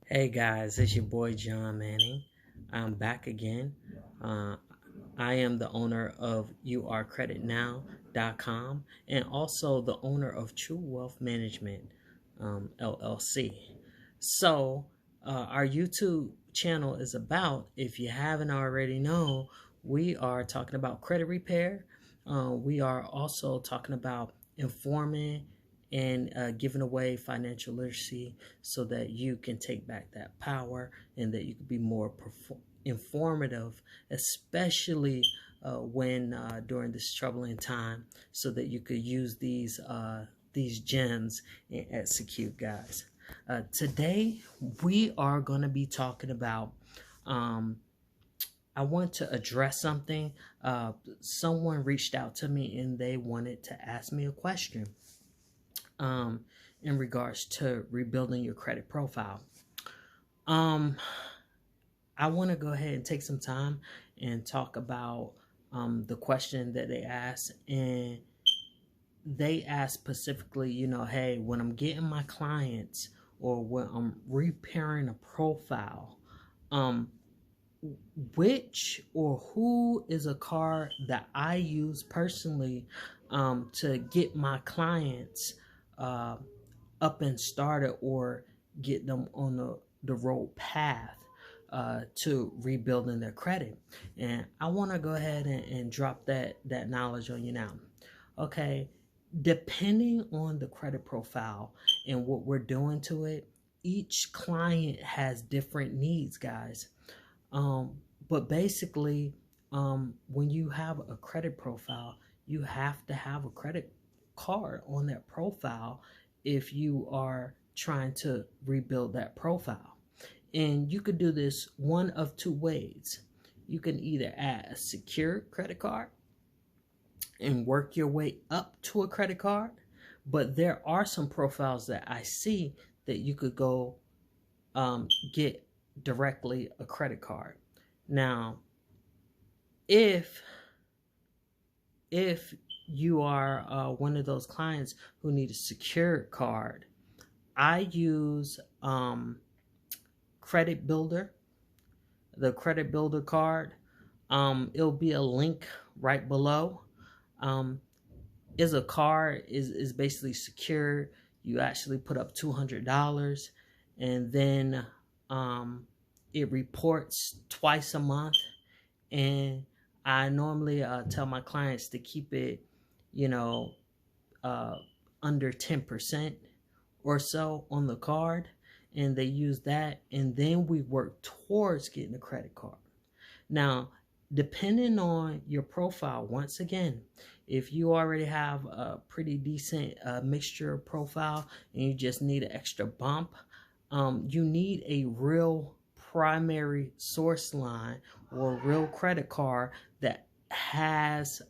Hey guys, it's your boy John Manning. I'm back again. Uh, I am the owner of youarecreditnow.com and also the owner of True Wealth Management LLC. So, our YouTube channel is about, if you haven't already known, we are talking about credit repair. We are also talking about informing and giving away financial literacy so that you can take back that power and that you can be more informative, especially when during this troubling time, so that you could use these gems and execute, guys. Today we are going to be talking about. I want to address something. Someone reached out to me and they wanted to ask me a question um, in regards to rebuilding your credit profile. Um, I want to go ahead and take some time and talk about the question that they asked. And they asked specifically, hey, when I'm getting my clients or when I'm repairing a profile, which or who is a card that I use personally to get my clients up and started or get them on the road path to rebuilding their credit. And I want to go ahead and drop that knowledge on you now. Okay, depending on the credit profile and what we're doing to it, each client has different needs, guys. But basically, when you have a credit profile, you have to have a credit card on that profile if you are trying to rebuild that profile. And you could do this one of two ways. You can either add a secured credit card and work your way up to a credit card, but there are some profiles that I see that you could go get directly a credit card. Now, if you are one of those clients who need a secured card, I use Credit Builder, the Credit Builder card. It'll be a link right below. Is a card is basically secure. You actually put up $200, and then it reports twice a month. And I normally tell my clients to keep it, under 10% or so on the card, and they use that, and then we work towards getting a credit card. Now, depending on your profile, once again, if you already have a pretty decent mixture profile and you just need an extra bump, you need a real primary source line or real credit card that has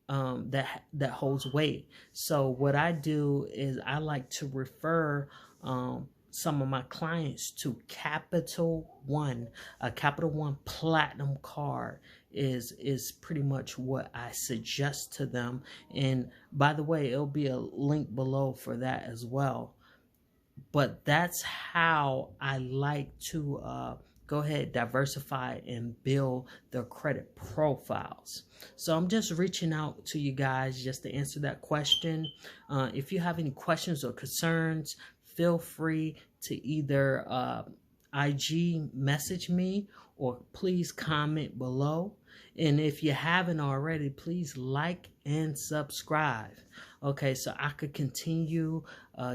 that holds weight. So what I do is I like to refer some of my clients to Capital One. A Capital One Platinum card is pretty much what I suggest to them. And by the way, it'll be a link below for that as well. But that's how I like to go ahead, diversify, and build their credit profiles. So I'm just reaching out to you guys just to answer that question. If you have any questions or concerns, feel free to either IG message me or please comment below. And if you haven't already, please like and subscribe. Okay, so I could continue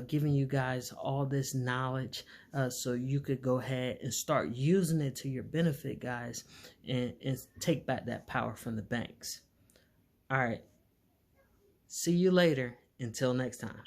giving you guys all this knowledge so you could go ahead and start using it to your benefit, guys, and take back that power from the banks. All right, see you later. Until next time.